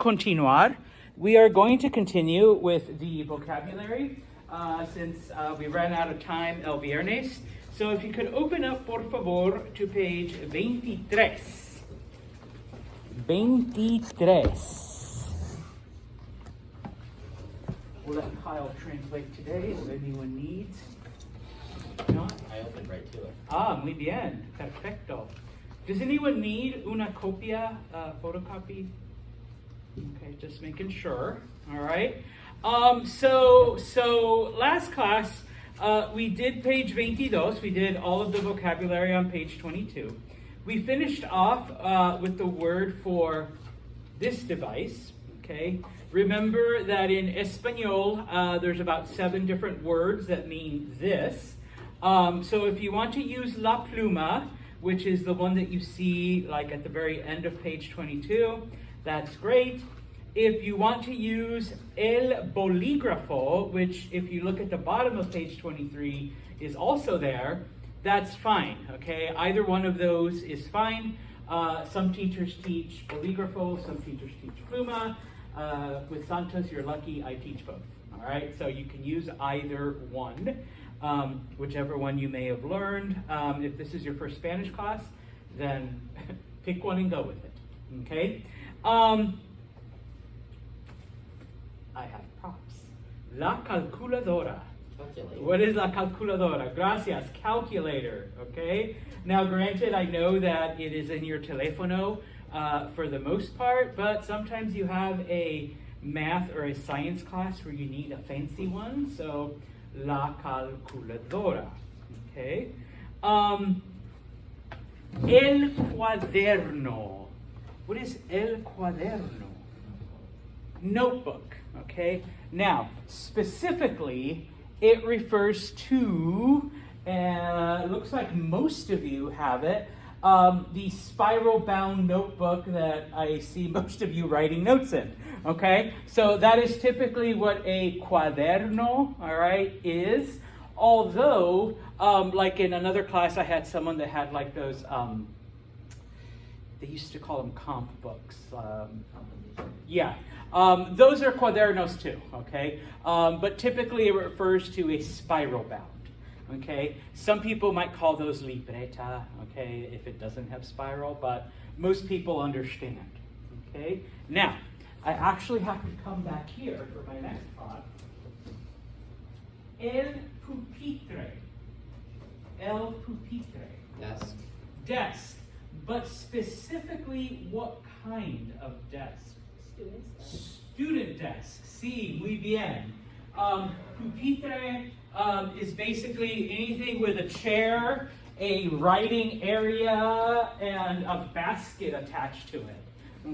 continuar. We are going to continue with the vocabulary since we ran out of time el viernes. So if you could open up, por favor, to page 23. 23. We'll let Kyle translate today if anyone needs. No? I opened right to it. Muy bien. Perfecto. Does anyone need una copia, photocopy? Okay, just making sure. All right. So last class, we did page 22. We did all of the vocabulary on page 22. We finished off with the word for this device. Okay. Remember that in Espanol, there's about 7 different words that mean this. So if you want to use la pluma, which is the one that you see like at the very end of page 22, that's great. If you want to use el bolígrafo, which if you look at the bottom of page 23 is also there, that's fine, okay? Either one of those is fine. Some teachers teach bolígrafo, some teachers teach pluma. With Santos, you're lucky, I teach both, all right? So you can use either one, whichever one you may have learned. If this is your first Spanish class, then pick one and go with it, okay? I have props. La calculadora. Calculator. What is la calculadora? Gracias, calculator, okay? Now, granted, I know that it is in your teléfono for the most part, but sometimes you have a math or a science class where you need a fancy one, so la calculadora, okay? El cuaderno. What is el cuaderno? Notebook, okay? Now, specifically, it refers to, it looks like most of you have it, the spiral-bound notebook that I see most of you writing notes in, okay? So that is typically what a cuaderno, all right, is. Although, like in another class, I had someone that had like those, they used to call them comp books. Yeah, those are cuadernos too, okay? But typically it refers to a spiral bound, okay? Some people might call those libreta, okay, if it doesn't have spiral, but most people understand, okay? Now, I actually have to come back here for my next part. El pupitre. El pupitre. Desk. Desk. But specifically, what kind of desk? Student desk. Sí, muy bien. Pupitre is basically anything with a chair, a writing area, and a basket attached to it.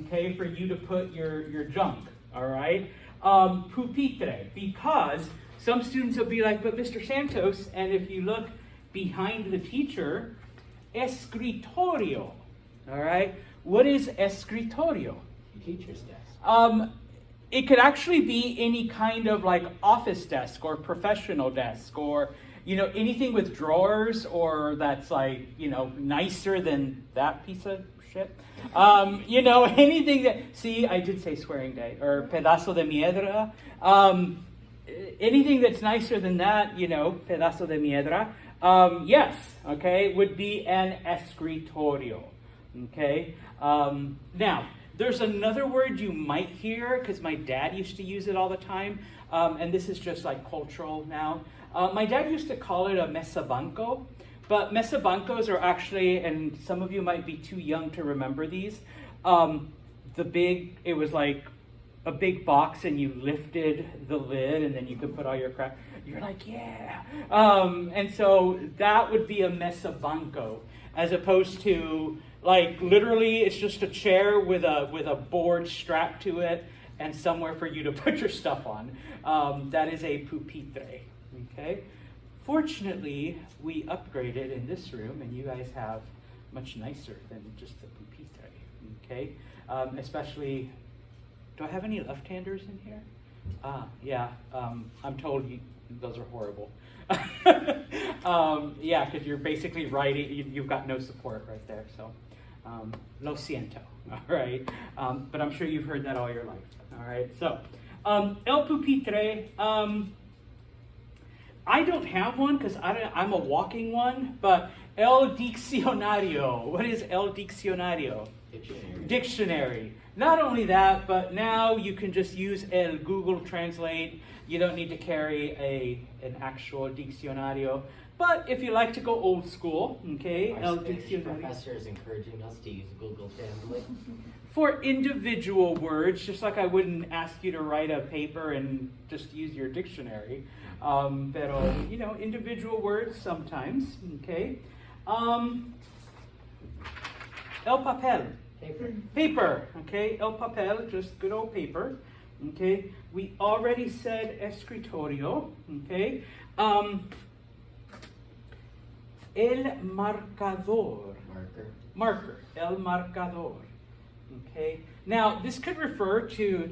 Okay, for you to put your junk. All right. Pupitre, because some students will be like, but Mr. Santos, and if you look behind the teacher, escritorio. All right. What is escritorio? Teacher's desk. It could actually be any kind of like office desk or professional desk or, you know, anything with drawers or that's like, you know, nicer than that piece of shit. You know, anything that, see, I did say swearing day, or pedazo de miedra. Anything that's nicer than that, you know, pedazo de miedra, yes, okay, would be an escritorio, okay? Now, there's another word you might hear, because my dad used to use it all the time, and this is just like cultural now. My dad used to call it a mesabanco, but mesabancos are actually, and some of you might be too young to remember these, it was like a big box and you lifted the lid and then you could put all your crap. You're like, yeah. And so that would be a mesabanco, as opposed to like literally it's just a chair with a board strapped to it and somewhere for you to put your stuff on. That is a pupitre, okay? Fortunately, we upgraded in this room and you guys have much nicer than just the pupitre, okay? Especially, do I have any left-handers in here? Yeah, I'm told those are horrible. Yeah, because you're basically writing, you've got no support right there. So Lo siento. All right. But I'm sure you've heard that all your life. All right. So, el pupitre. I don't have one because I'm a walking one, but el diccionario. What is el diccionario? Dictionary. Not only that, but now you can just use el Google Translate. You don't need to carry an actual diccionario. But if you like to go old school, okay, Our el Spanish diccionario. professor is encouraging us to use Google Translate. For individual words, just like I wouldn't ask you to write a paper and just use your dictionary. Pero, individual words sometimes, okay. El papel. Paper. Paper, okay, el papel, just good old paper, okay. We already said escritorio, okay. El marcador. Marker, el marcador, okay. Now, this could refer to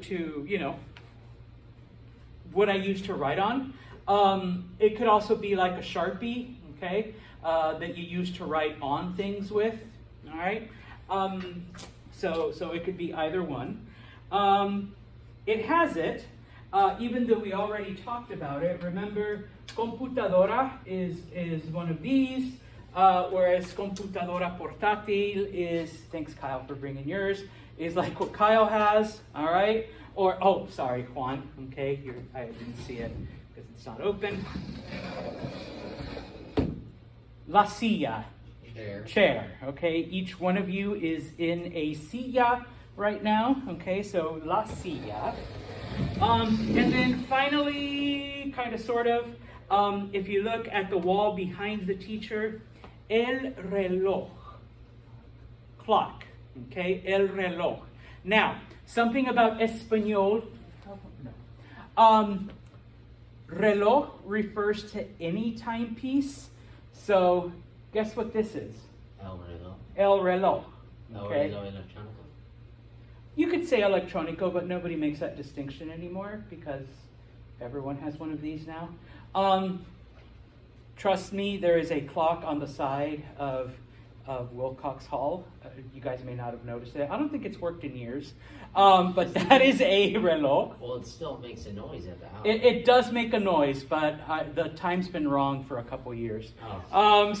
what I use to write on. It could also be like a Sharpie, okay, that you use to write on things with, all right. So it could be either one. It has it, even though we already talked about it. Remember, computadora is one of these, whereas computadora portátil is, thanks Kyle for bringing yours, is like what Kyle has, all right? Or, oh, sorry, Juan, okay, here, I didn't see it because it's not open. La silla. Chair, okay? Each one of you is in a silla right now, okay? So, la silla. And then finally, kind of, sort of, if you look at the wall behind the teacher, el reloj. Clock, okay? El reloj. Now, something about Espanol. Reloj refers to any timepiece. So, guess what this is? El reloj. El reloj. El Okay. reloj electrónico. You could say electronico, but nobody makes that distinction anymore because everyone has one of these now. Trust me, there is a clock on the side of Wilcox Hall. You guys may not have noticed it. I don't think it's worked in years, but that is a reloj. Well, it still makes a noise at the house. It does make a noise, but the time's been wrong for a couple years. Oh.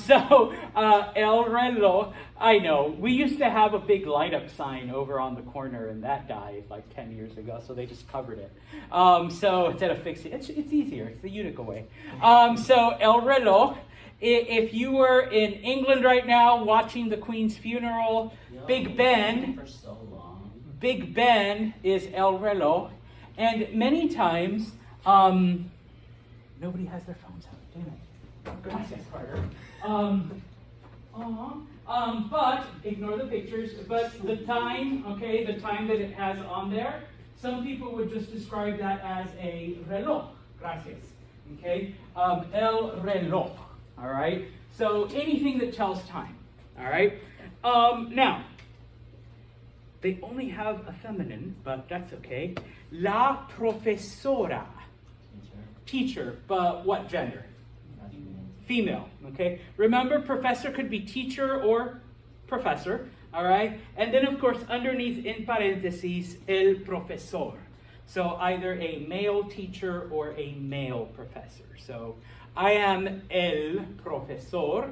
El reloj, I know. We used to have a big light-up sign over on the corner, and that died like 10 years ago, so they just covered it. So instead of fixing it, it's easier. It's the Utica way. So El reloj, if you were in England right now watching the Queen's funeral, Big Ben, For so long. Big Ben is El reloj. And many times, nobody has their phones out, damn it. Gracias, Carter. But, ignore the pictures, but the time, okay, the time that it has on there, some people would just describe that as a reloj. Gracias. Okay? El reloj. All right? So anything that tells time. All right? Now, they only have a feminine, but that's okay. La profesora. Teacher, but what gender? Female, okay? Remember, professor could be teacher or professor, all right? And then, of course, underneath in parentheses, el profesor. So either a male teacher or a male professor. So I am el profesor,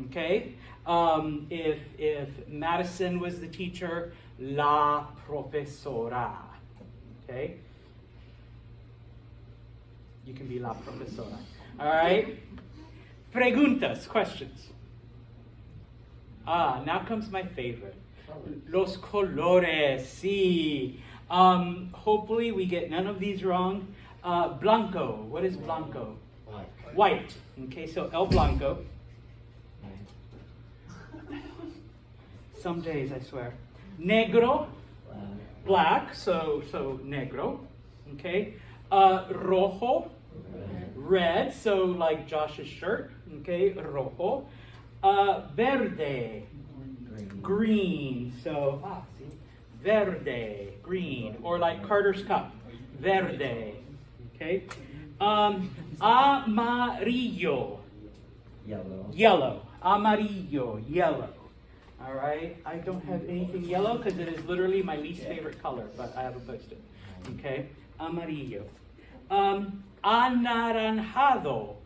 okay? If Madison was the teacher, la profesora, okay? You can be la profesora, all right? Preguntas, questions. Now comes my favorite. Los colores, sí. Hopefully we get none of these wrong. Blanco, what is blanco? White. Okay, so el blanco. Some days, I swear. Negro, black, so negro. Okay. Rojo, red, so like Josh's shirt. Okay, rojo. Verde, green, so see, verde, green, or like Carter's cup, verde. Okay. Amarillo, Yellow. yellow. Amarillo, yellow. All right. I don't have anything yellow because it is literally my least favorite color, but I have a post-it. Okay. Amarillo. Anaranjado.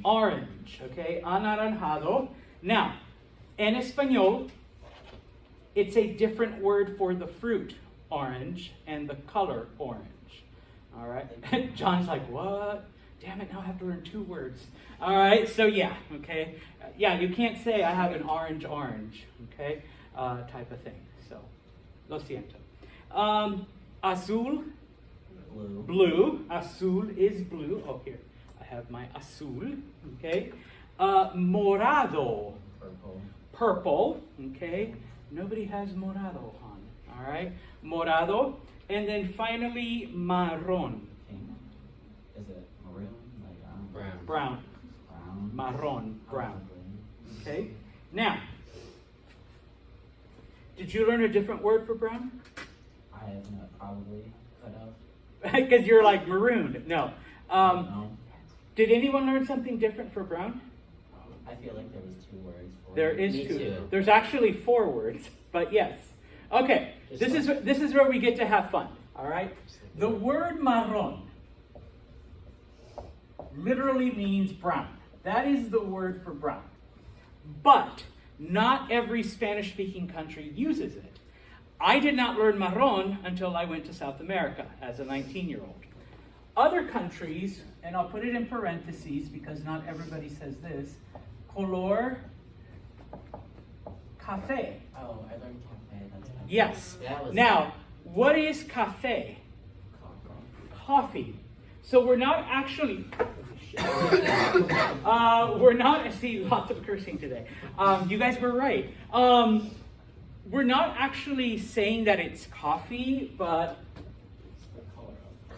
Orange. Okay. Anaranjado. Now, en español, it's a different word for the fruit orange and the color orange. All right. John's like, what? Damn it, now I have to learn 2 words. All right, so yeah, okay. Yeah, you can't say I have an orange, okay, type of thing. So, lo siento. Azul, blue. Azul is blue. Oh, here, I have my azul, okay. Morado, purple, okay. Nobody has morado on, all right. Morado. And then finally, marron. Is it maroon? Like Brown. Brown. brown? Marron, brown. Green. Okay? Now, did you learn a different word for brown? I have not probably could have. Because you're like marooned. No. No. Did anyone learn something different for brown? I feel like there was 2 words for There it. is Me 2. too. There's actually 4 words, but yes. Okay, this is where we get to have fun. All right. The word marron literally means brown. That is the word for brown. But not every Spanish-speaking country uses it. I did not learn marron until I went to South America as a 19-year-old. Other countries, and I'll put it in parentheses because not everybody says this, color café. Oh, I learned cafe. That's fine. Yes. That was- Now, what is café? Coffee. So we're not actually. We're not. I see lots of cursing today. You guys were right. We're not actually saying that it's coffee, but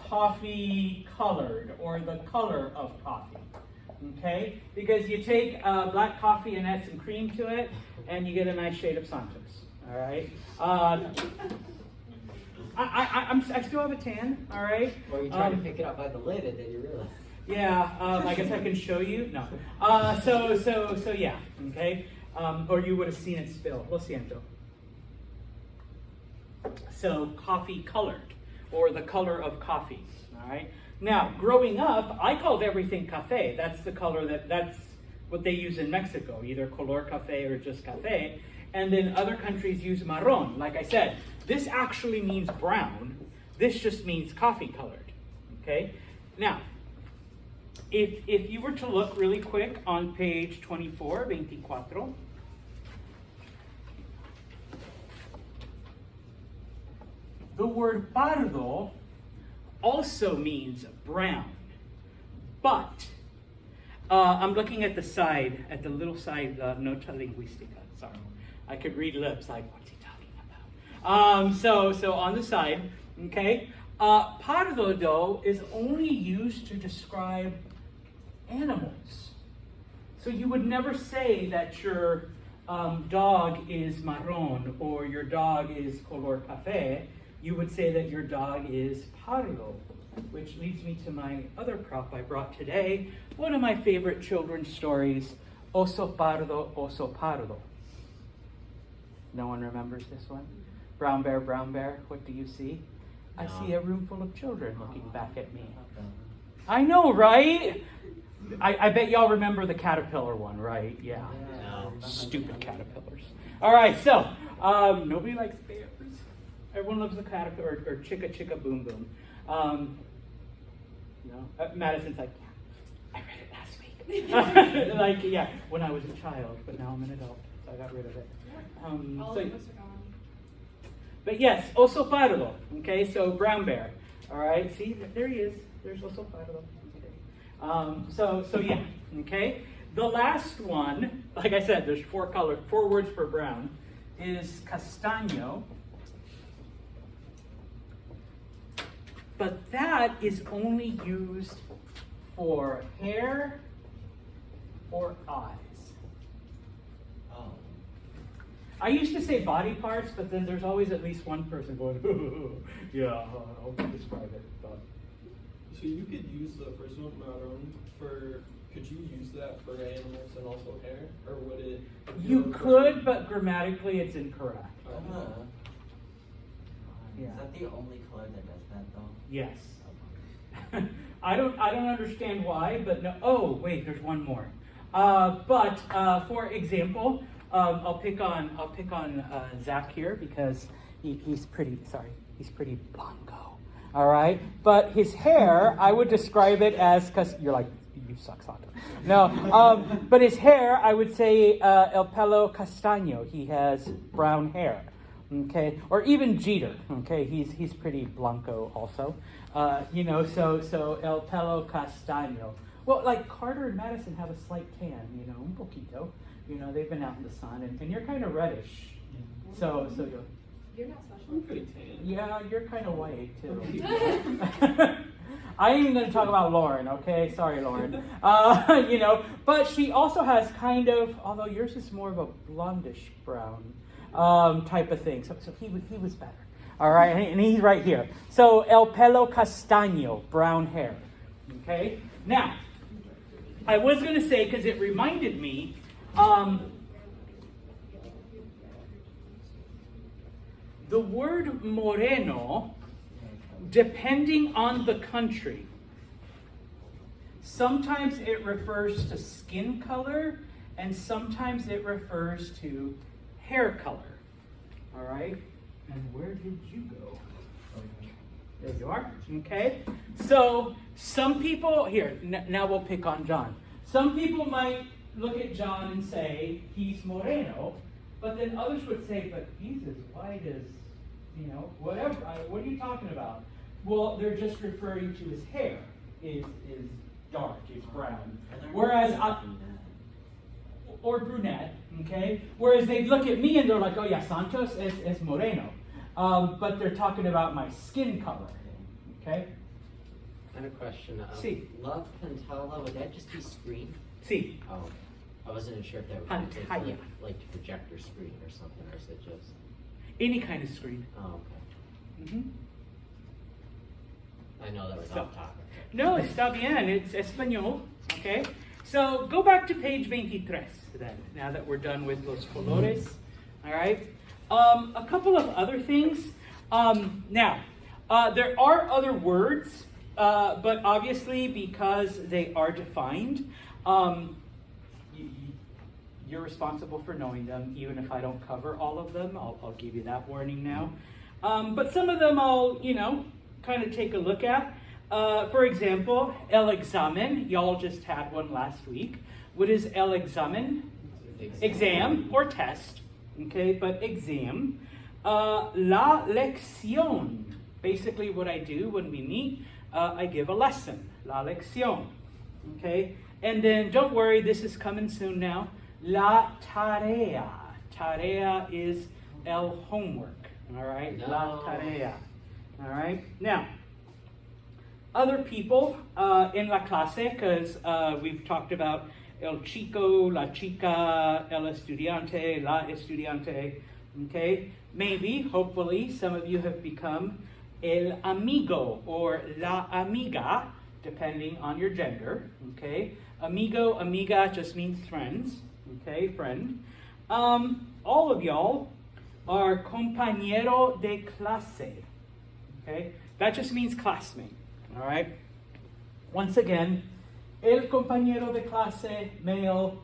coffee colored, or the color of coffee. Okay? Because you take black coffee and add some cream to it, and you get a nice shade of Santos. All right? I still have a tan, all right? Or you try to pick it up by the lid and then you realize. Yeah, I guess I can show you. No. So yeah, okay? Or you would have seen it spill. Lo siento. So coffee colored, or the color of coffee, all right? Now, growing up, I called everything cafe. That's the color that's what they use in Mexico, either color cafe or just cafe. And then other countries use marron. Like I said, this actually means brown. This just means coffee colored, okay? Now, if you were to look really quick on page 24, 24, the word pardo also means brown, but I'm looking at the side, at the little side, nota lingüística. Sorry, I could read lips like, what's he talking about? So on the side, okay, pardo though is only used to describe animals. So you would never say that your dog is marron or your dog is color café. You would say that your dog is pardo, which leads me to my other prop I brought today. One of my favorite children's stories, Oso Pardo, Oso Pardo. No one remembers this one? Brown bear, what do you see? I No. see a room full of children looking back at me. I know, right? I bet y'all remember the caterpillar one, right? Yeah. No. Stupid caterpillars. All right, so nobody likes bears. Everyone loves the caterpillar, or chicka chicka boom boom. Madison's like, yeah, I read it last week. Like, yeah, when I was a child, but now I'm an adult, so I got rid of it. All So- of us are gone. but yes, oso pardo. Okay, so brown bear. All right, see, there he is. There's oso pardo. Okay. So yeah. Okay. The last one, like I said, there's 4 words for brown, is castaño. But that is only used for hair or eyes. Oh. I used to say body parts, but then there's always at least one person going, yeah, I'll describe it. But So you could use the first one, marron, for Could you use that for animals and also hair, or would it? You could, but grammatically it's incorrect. Uh-huh. Yeah. Is that the only color that does that though? Yes. I don't understand why, but no. Oh, wait, there's one more. For example, I'll pick on Zach here because he's pretty blanco. All right, but his hair, I would describe it as, because you're like, you suck, Santo. No, but his hair, I would say el pelo castaño. He has brown hair. Okay, or even Jeter. Okay, he's pretty blanco also. So el pelo castaño. Well, like Carter and Madison have a slight tan. Un poquito. They've been out in the sun, and you're kind of reddish. So You're not special. I'm pretty tan. yeah, you're kind of white too. I ain't even going to talk about Lauren, okay? Sorry, Lauren. But she also has kind of, although yours is more of a blondish brown type of thing. So he was better. All right, and he's right here. So el pelo castaño, brown hair. Okay. Now, I was going to say, because it reminded me. The word moreno, depending on the country, sometimes it refers to skin color and sometimes it refers to hair color. All right? And where did you go? There you are. Okay? So, some people, here, now we'll pick on John. Some people might look at John and say, he's moreno, but then others would say, but he's as white as, whatever. What are you talking about? Well, they're just referring to his hair is dark, is brown. Whereas, or brunette, okay? Whereas they look at me and they're like, oh yeah, Santos es moreno. But they're talking about my skin color, okay? I have a question. Sí. Love Pantala, would that just be screen? See, Oh, I wasn't sure if that would be Pantalla. like projector screen or something, or is it just? any kind of screen. Oh, okay. hmm I know that was So- off topic. No, está bien. It's español. Okay. So go back to page 23 then. Now that we're done with los colores. All right. A couple of other things. Now, there are other words, but obviously because they are defined, you're responsible for knowing them. Even if I don't cover all of them, I'll give you that warning now. But some of them I'll, kind of take a look at. For example, el examen. Y'all just had one last week. What is el examen? Exam or test. Okay, but exam. La lección. Basically what I do when we meet, I give a lesson. La lección. Okay, and then don't worry, this is coming soon now. La tarea. Tarea is el homework. All right, No. La tarea. All right, now, other people in la clase, because we've talked about el chico, la chica, el estudiante, la estudiante, okay? Maybe, hopefully, some of you have become el amigo or la amiga, depending on your gender, okay? Amigo, amiga just means friends, okay, friend. All of y'all are compañero de clase, okay? That just means classmate, all right? Once again, el compañero de clase, male,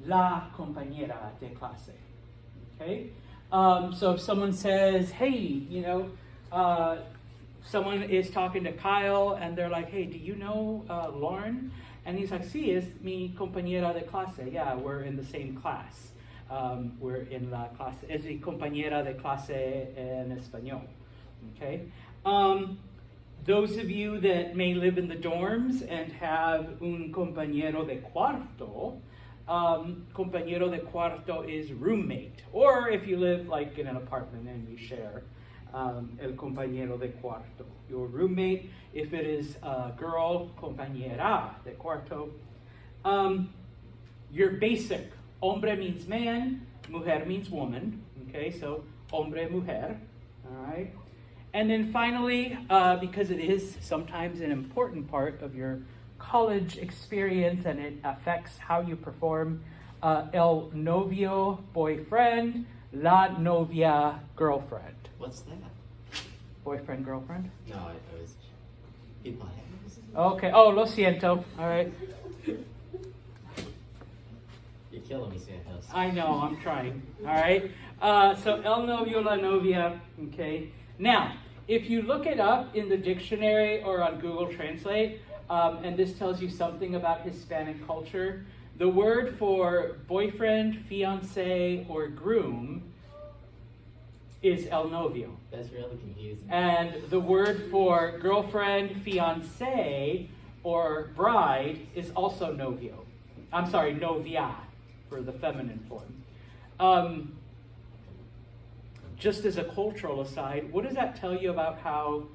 la compañera de clase, okay? So if someone says, hey, someone is talking to Kyle and they're like, hey, do you know Lauren? And he's like, sí, es mi compañera de clase. Yeah, we're in the same class. We're in la clase, es mi compañera de clase en español, okay? Those of you that may live in the dorms and have un compañero de cuarto, compañero de cuarto is roommate. Or if you live like in an apartment and you share, el compañero de cuarto, your roommate. If it is a girl, compañera de cuarto. Your basic, hombre means man, mujer means woman. Okay, so hombre, mujer. All right. And then finally, because it is sometimes an important part of your college experience and it affects how you perform. El novio, boyfriend. La novia, girlfriend. What's that? Boyfriend, girlfriend? No, I was. People have. Okay. Oh, lo siento. All right. You're killing me, Santos. I know, I'm trying. All right. So el novio, la novia. Okay. Now, if you look it up in the dictionary or on Google Translate, and this tells you something about Hispanic culture, the word for boyfriend, fiance, or groom is el novio. That's really confusing. And the word for girlfriend, fiance, or bride is also novio. I'm sorry, novia, for the feminine form. Just as a cultural aside, what does that tell you about how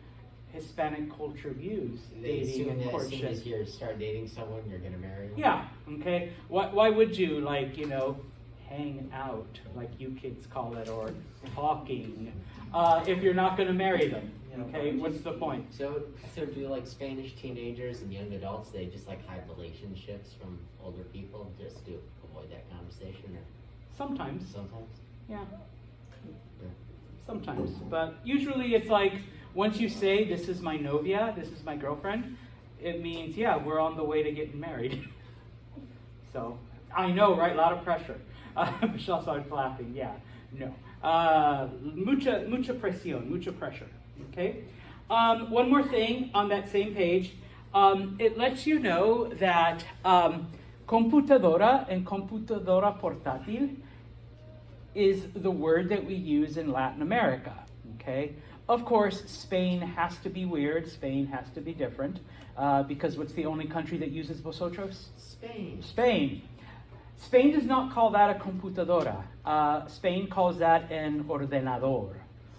Hispanic culture views They dating assume and that as soon courtship? as you start dating someone, you're gonna marry them. Yeah, okay. Why would you, like, hang out, like you kids call it, or talking, if you're not going to marry them? Okay, what's the point? So do like Spanish teenagers and young adults, they just like hide relationships from older people just to avoid that conversation, or Sometimes, sometimes? yeah, Yeah. sometimes. But usually it's like, once you say, this is my novia, this is my girlfriend, it means, yeah, we're on the way to getting married. So, I know, right? A lot of pressure. Michelle started laughing. Yeah, no. Mucha presión, mucha pressure. Okay. One more thing on that same page. It lets you know that computadora and computadora portátil is the word that we use in Latin America. Okay. Of course, Spain has to be weird. Spain has to be different because what's the only country that uses vosotros? Spain. Spain. Spain does not call that a computadora. Spain calls that an ordenador.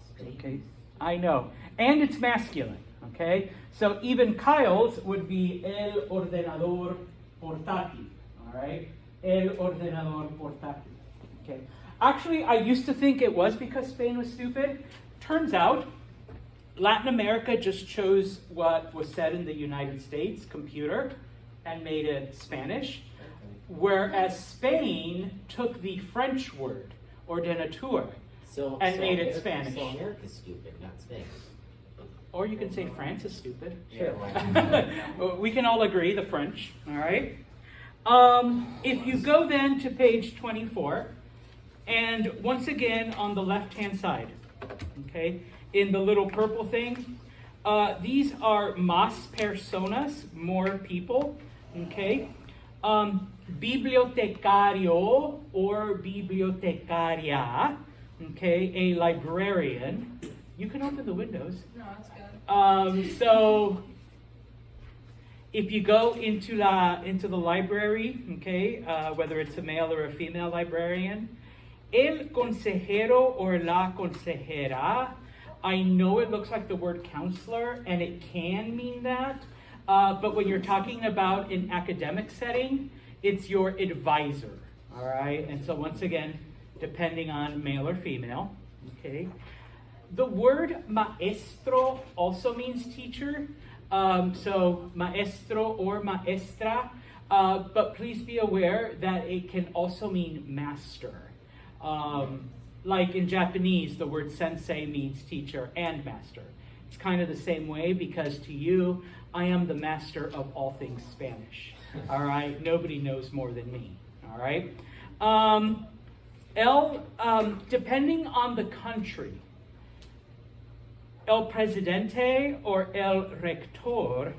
Spain. Okay, I know. And it's masculine, okay? So even Kyle's would be el ordenador portátil, all right? El ordenador portátil, okay? Actually, I used to think it was because Spain was stupid. Turns out, Latin America just chose what was said in the United States, computer, and made it Spanish. Whereas Spain took the French word, ordenatur, and made it Spanish. So America's stupid, not Spain. Or you can say France is stupid. Yeah, why We can all agree, the French, all right? If you go then to page 24, and once again on the left-hand side, okay, in the little purple thing, these are más personas, more people, okay? Bibliotecario or bibliotecaria, okay, a librarian. You can open the windows. No, that's good. So if you go into the library, okay, whether it's a male or a female librarian, el consejero or la consejera, I know it looks like the word counselor, and it can mean that, but when you're talking about an academic setting, it's your advisor, all right? And so once again, depending on male or female, okay? The word maestro also means teacher, so maestro or maestra, but please be aware that it can also mean master. Like in Japanese, the word sensei means teacher and master. It's kind of the same way because to you, I am the master of all things Spanish. All right? Nobody knows more than me. All right? Depending on the country, el presidente or el rector,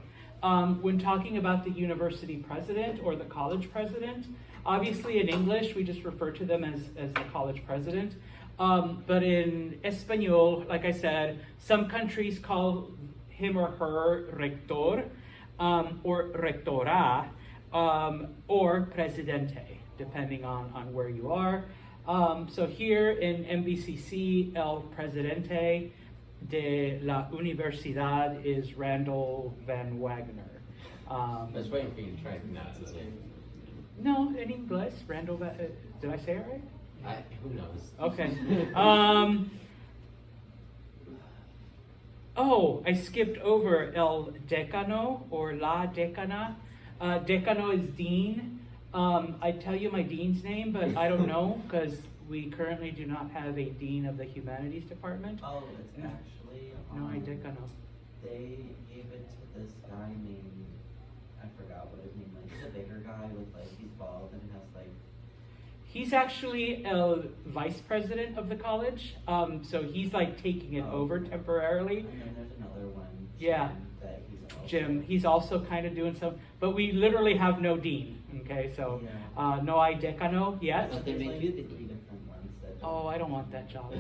when talking about the university president or the college president, obviously in English, we just refer to them as the college president. But in Espanol, like I said, some countries call him or her rector, or rectora, or presidente, depending on where you are. So here in MBCC, el presidente de la universidad is Randall Van Wagner. I was waiting for you to try to pronounce his name. No, in English, Randall. Did I say it right? Who knows? Okay. I skipped over el decano or la decana. Decano is dean. I tell you my dean's name, but I don't know because we currently do not have a dean of the humanities department. Oh, it's actually, No, I decano. they gave it to this guy named, I forgot what his name was. He's a bigger guy with like, he's bald and has like, He's actually a vice president of the college, so he's like taking it Oh. over temporarily. and then there's another one. Yeah. Jim, that he's also. Jim, he's also kind of doing some, but we literally have no dean. Okay, so Yeah. no I decano yet. But they There's, make like, you the three dean. different ones that. Oh, I don't want that job.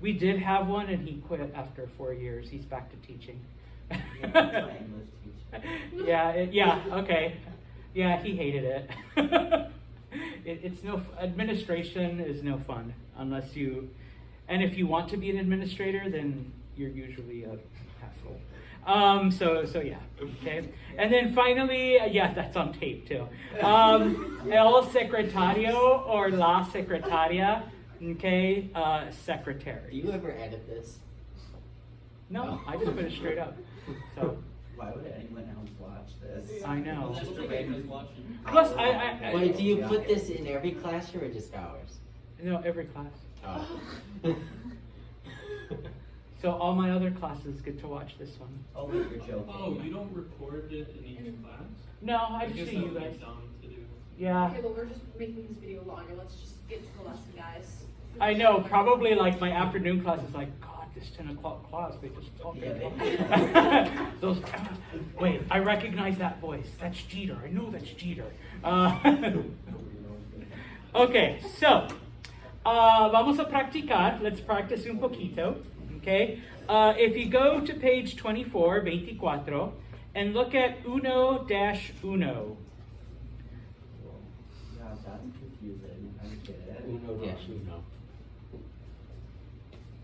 We did have one, and he quit after 4 years. He's back to teaching. Yeah, that's my English teacher. Yeah, okay. Yeah, he hated it. It's no administration is no fun unless you, and if you want to be an administrator, then you're usually a asshole. So yeah, okay. And then finally, yeah, that's on tape too. El secretario or la secretaria, okay, Do secretary. you ever edit this? No, I just put it straight up. So Why would anyone else watch this? I know. Mr. Baker's watching. Plus, I Wait, do you put this in every classroom or just ours? every class. Oh. So all my other classes get to watch this one. Oh, wait, you're joking. Oh, you don't record it in each class? No, I just guess see that you would guys. be dumb to do. Yeah, Okay, well, we're just making this video longer. Let's just get to the lesson, guys. I know. Probably like my afternoon class is like, God, this 10 o'clock class, they just talk. Yeah, Those. Wait, I recognize that voice. That's Jeter. I know that's Jeter. Okay, so vamos a practicar. Let's practice un poquito. Okay, if you go to page 24, 24, and look at 1-1. Yeah, that's confusing. I get it. Uno dash uno.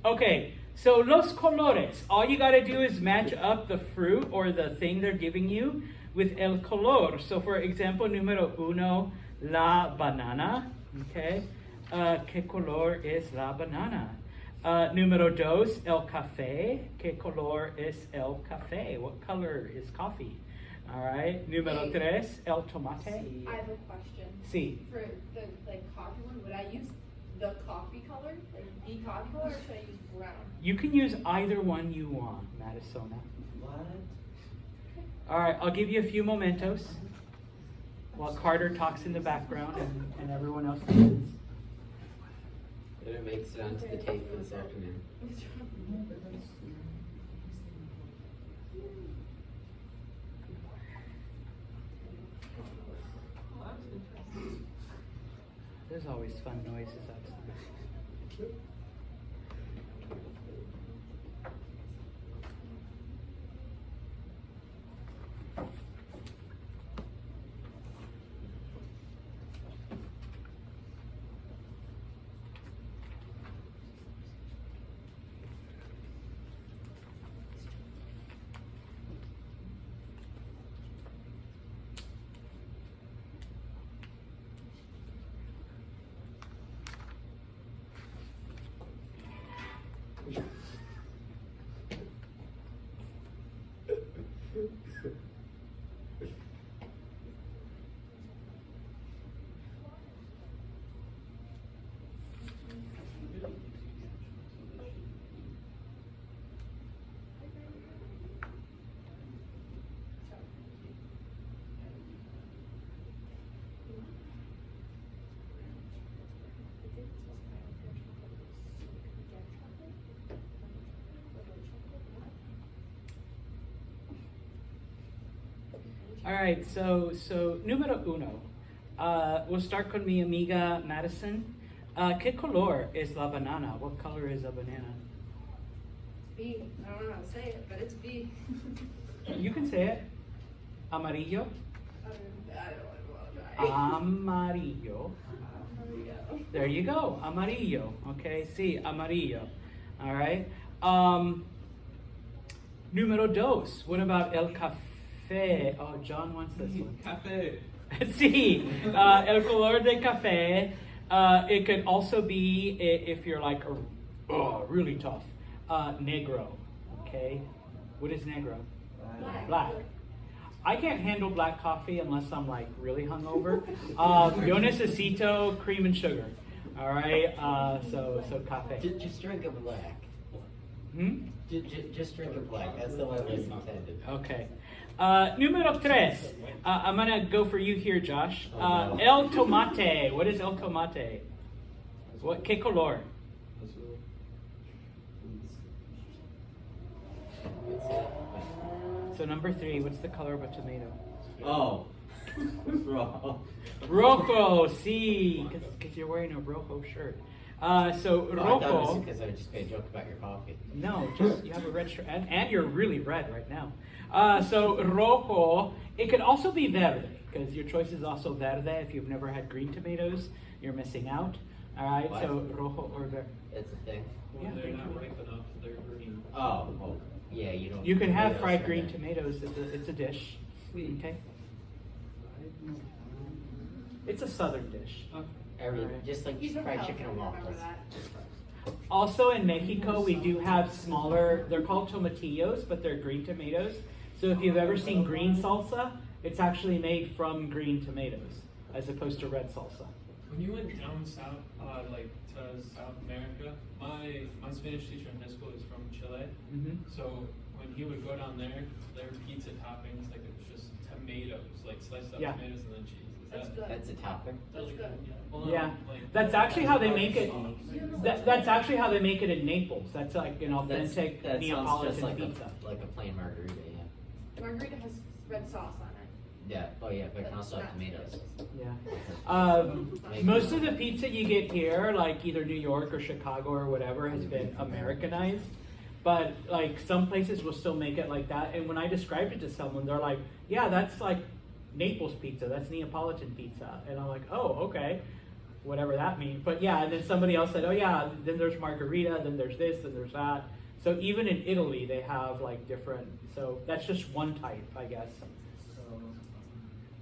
Okay, so los colores. All you gotta do is match up the fruit or the thing they're giving you with el color. So for example, número 1, la banana. Okay, ¿qué color es la banana? Número 2, el café. ¿Qué color es el café? What color is coffee? All right. Número Wait. 3, el tomate. See, I have a question. Sí. For the coffee one, would I use the coffee color, like the coffee color, or should I use brown? You can use either one you want, Madisona. what? All right, I'll give you a few mementos while Carter talks in the background and everyone else listens. It makes it onto the tape for this afternoon. There's always fun noises outside. All right, so número 1. We'll start con mi amiga Madison. ¿Qué color es la banana? What color is a banana? B. I don't know how to say it, but it's B. You can say it. Amarillo. I don't want to Amarillo. try. There you go. Amarillo. Okay, sí, amarillo. All right. Número 2. What about el café? Oh, John wants this one. Cafe. Sí, el color de café. It could also be, if you're like really tough, negro. Okay, what is negro? Black. Black. I can't handle black coffee unless I'm like really hungover. Yo necesito cream and sugar. All right, so cafe. Just drink it black. Hmm? Just drink it black. That's the way it was intended. Okay. Número tres. I'm gonna go for you here, Josh. El tomate. What is el tomate? What? ¿Qué color? So number three. What's the color of a tomato? Oh. Bro. Rojo. Sí, because you're wearing a rojo shirt. So I thought it was rojo. because I just made a joke about your coffee. No, just you have a red shirt, and you're really red right now. So rojo, it could also be verde, because your choice is also verde. If you've never had green tomatoes, you're missing out. All right, What? so rojo or verde. That's the thing. Yeah, When they're green not tomato. ripe enough, they're green. Oh, yeah, you don't. You can have tomatoes fried are green there. tomatoes. It's a dish. Okay. It's a southern dish. Everything, just like He's from fried chicken and California, waffles. remember that? Also in Mexico, we do have smaller, they're called tomatillos, but they're green tomatoes. So if you've ever seen green salsa, it's actually made from green tomatoes, as opposed to red salsa. When you went down south, like to South America, my Spanish teacher in high school is from Chile. Mm-hmm. So when he would go down there, their pizza toppings, like it was just tomatoes, like sliced up Yeah. tomatoes and then cheese. Is That's that good. That's a topping. That's good. Well, Yeah, like- that's actually how they make it. You know That's actually how they make it in Naples. That's like an authentic that sounds Neapolitan just like pizza. like a plain margarita. Yeah. Margarita has red sauce on it. Yeah. Oh yeah, but it can also have That's tomatoes. Yeah. Most of the pizza you get here, like either New York or Chicago or whatever, has been Americanized. But like some places will still make it like that. And when I described it to someone, they're like, "Yeah, that's like Naples pizza. That's Neapolitan pizza." And I'm like, "Oh, okay." Whatever that means. But yeah, and then somebody else said, "Oh yeah, then there's margarita, then there's this, and there's that." So even in Italy, they have like different. So that's just one type, I guess.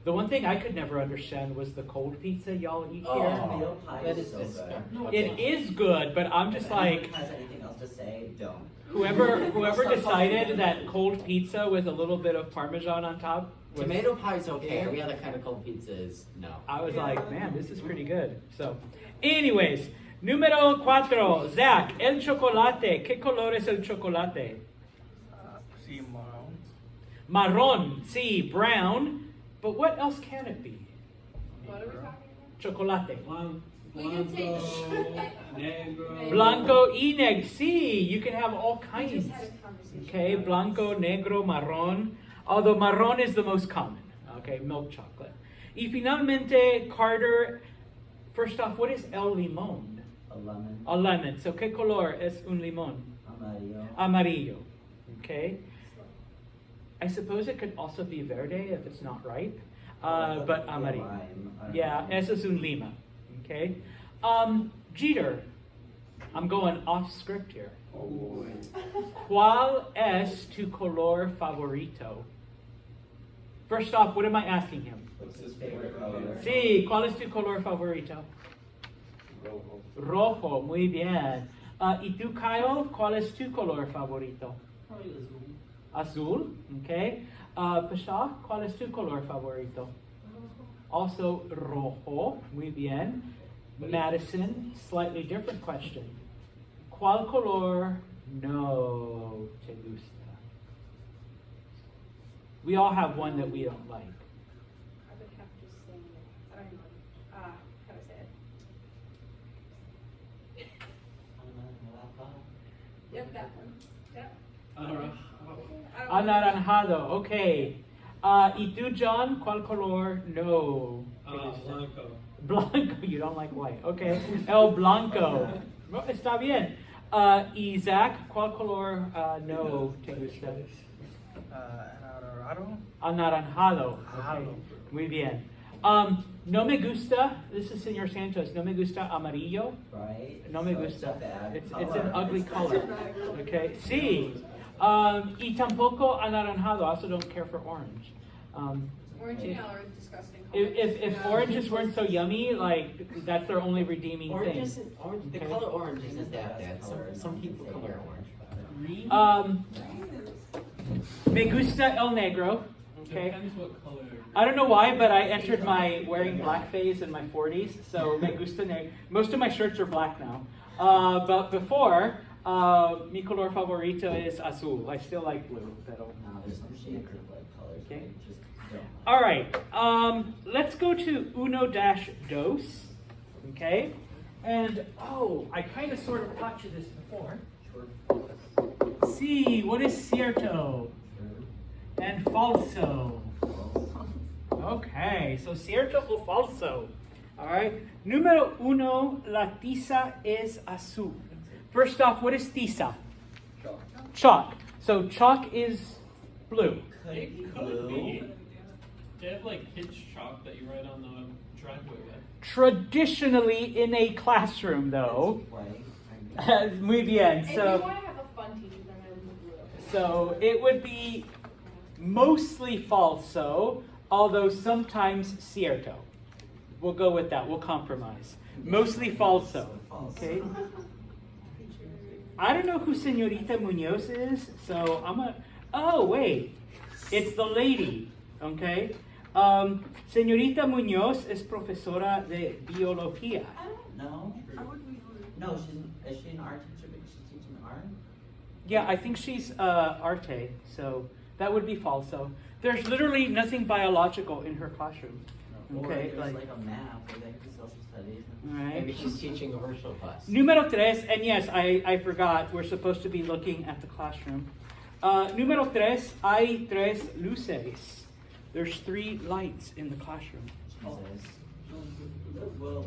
The one thing I could never understand was the cold pizza y'all eat Oh, here. Tomato pie that is is so disgusting. good. No, It is good, but I'm just If anyone like, has anything else to say, don't. whoever decided that cold pizza with a little bit of Parmesan on top. Was, Tomato pie is okay. Every other kind of cold pizza is no. I was like, man, this is pretty good. So, anyways, número cuatro, Zach, el chocolate. ¿Qué color es el chocolate? Sí, marrón. Marrón, sí, brown. But what else can it be? What are we talking about? Chocolate. We can say Negro. Blanco y negro. Sí, you can have all We kinds. just had a conversation. Okay, about blanco, negro, marrón. Although marrón is the most common. Okay, milk chocolate. Y finalmente, Carter, first off, what is el limón? A lemon, A lemon. So, ¿qué color es un limón? amarillo. Amarillo. Okay. I suppose it could also be verde if it's not ripe. But amarillo. Lime, I don't Yeah, know. eso es un lima. Okay. Jeter, I'm going off script here. ¿Cuál es tu color favorito? First off, what am I asking him? What's his favorite color? Sí, ¿cuál es tu color favorito? Rojo. Rojo, muy bien. ¿Y tú, Kyle, cuál es tu color favorito? Probably azul. Azul, okay. Pasha, ¿cuál es tu color favorito? Also rojo, muy bien. Madison, slightly different question. ¿Cuál color no te gusta? We all have one that we don't like. I would have to say, I don't know, how to say it. Yep, that one. Yep. Anaranjado, okay. ¿Y tú, John, cuál color no te gusta? Blanco. Blanco, you don't like white. Okay. El blanco. No, está bien. Y Zach, ¿cuál color no te gusta? Anaranjado. Anaranjado. Okay. Anaranjado. Muy bien. No me gusta, this is Señor Santos, no me gusta amarillo. Right? No me So gusta. It's a bad It's color. an ugly It's color. such a bad color. Okay. Sí. Y tampoco anaranjado. I also don't care for orange. Orange and If- yellow are disgusting colors. If Yeah. oranges weren't so yummy, like that's their only redeeming Orange thing. isn't orange. The Okay. color orange isn't that bad. Some people can wear orange. Me gusta el negro. Okay. Depends what color. I don't know why, but I entered my wearing black phase in my 40s, so me gusta most of my shirts are black now. But before, mi color favorito is azul. I still like blue. Pero, No, there's some shades of like colors. Okay. I just don't. all right, let's go to uno-dos. Okay, and I kind of sort of taught you this before. See, what is cierto and falso? Okay, so cierto o falso. All right. Número uno, la tiza es azul. First off, what is tiza? Chalk. So chalk is blue. Could It be could blue. be. They have like pitch chalk that you write on the driveway with. Traditionally in a classroom, though. It's white. Muy bien. If you So, wanna have a fun teacher, then I would blue. so it would be mostly falso, although sometimes cierto. We'll go with that. We'll compromise. Mostly falso. Okay. I don't know who Señorita Munoz is, so oh, wait. It's the lady, okay? Señorita Munoz es profesora de biología. No? No, is she an art teacher, but she's teaching art? Yeah, I think she's arte, so that would be falso. There's literally nothing biological in her classroom. Or Okay, there's like, like a map or like the social studies. all right. Maybe she's teaching a virtual class. Número tres, and yes, I forgot, we're supposed to be looking at the classroom. Número tres, hay tres luces. There's 3 lights in the classroom. Jesus. Well,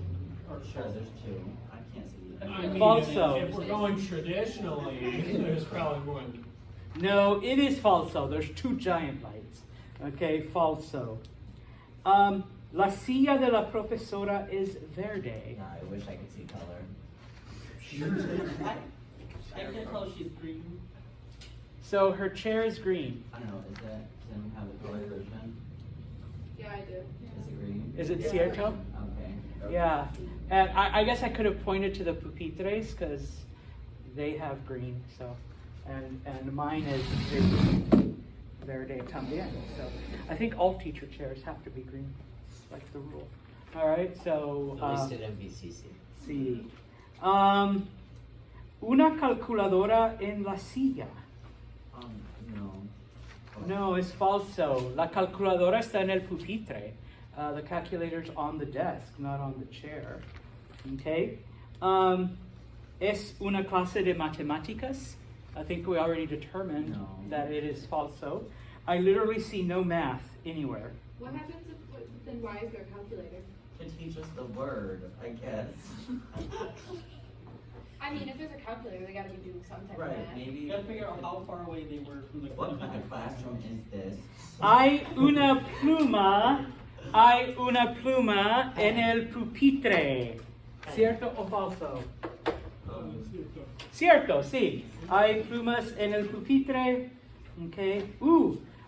sure, there's 2. I can't see. I mean, Falso. if we're going traditionally, there's probably more than No, it is falso. There's 2 giant lights. Okay, falso. La silla de la profesora is verde. Yeah, I wish I could see color. I can tell she's green. So her chair is green. I don't know, does anyone have a color version? Yeah, I do. Is it green? Is it cierto? Okay. Yeah. And I guess I could have pointed to the pupitres because they have green. So, and mine is verde también. So I think all teacher chairs have to be green. Like the rule. All right. So. At least at MVCC. Sí. Una calculadora en la silla. No. No, es falso. La calculadora está en el pupitre. The calculator's on the desk, not on the chair. Okay. Es una clase de matemáticas. I think we already determined No. that it is falso. I literally see no math anywhere. What happens then why is there a calculator? To teach us the word, I guess. I mean, if there's a calculator, they gotta be doing some type of Right, math. maybe. You gotta figure out how far away they were from the. What kind of classroom is this? Hay una pluma en el pupitre. ¿Cierto o falso? Cierto, sí. Hay plumas en el pupitre. Okay.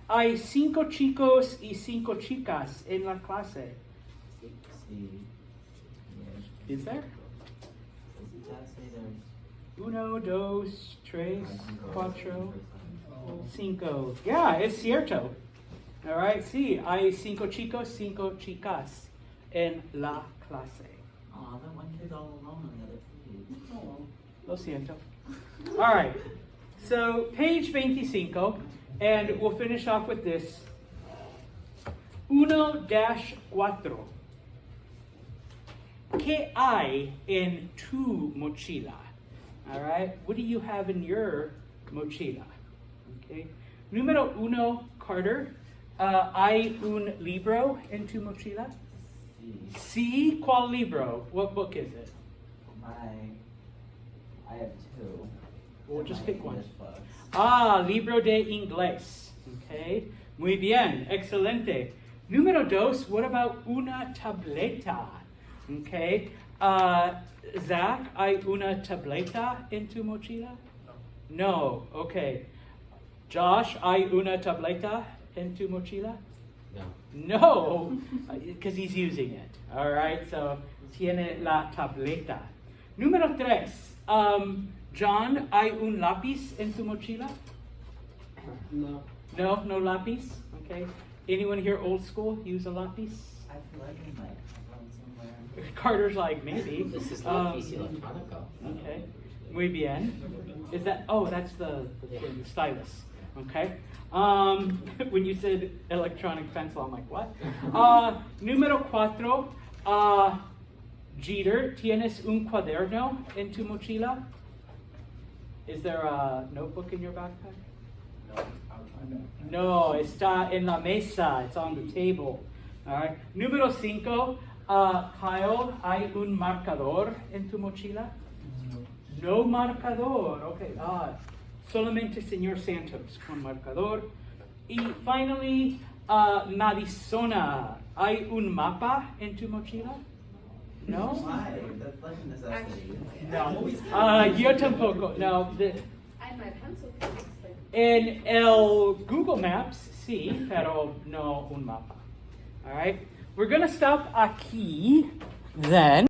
Hay 5 chicos y 5 chicas en la clase. See. Yeah. Is there? Doesn't that say there's? 1, 2, 3, 4, 5. 5. Yeah, it's cierto. All right, sí. Hay 5 chicos, 5 chicas en la clase. Aw, that one kid's all alone on the other page. Oh, lo siento. All right. So, page 25, and we'll finish off with this. 1-4. ¿Qué hay en tu mochila? All right. What do you have in your mochila? Okay. Número 1, Carter. ¿Hay un libro en tu mochila? See. Sí. ¿Cuál libro? What book is it? I have 2. We'll just My pick one. English books. Libro de inglés. Okay. Muy bien. Excelente. Número 2, what about una tableta? Okay. Zach, ¿hay una tableta en tu mochila? No. Okay. Josh, ¿hay una tableta en tu mochila? No. No, because he's using it. All right, so tiene la tableta. Número 3, John, ¿hay un lápiz en tu mochila? No. No lápiz. Okay. Anyone here old school? Use a lapis? I feel like I might have one somewhere. Carter's like, maybe. This is Um, Lapis Electronico. Okay. Muy bien. Is that, oh, that's the thing, the stylus. Okay. When you said electronic pencil, I'm like, what? Número cuatro. Jeter, ¿tienes un cuaderno en tu mochila? Is there a notebook in your backpack? No, está en la mesa. It's on the table. All right. Número cinco. Kyle, ¿hay un marcador en tu mochila? No marcador. Okay. Solamente Señor Santos con marcador. Y finally, Madisona, ¿hay un mapa en tu mochila? No? Why? That's like a necessity. No. Yo tampoco. No. I have my pencil case, like, En el Google Maps, sí, pero no un mapa. All right. We're going to stop aquí then.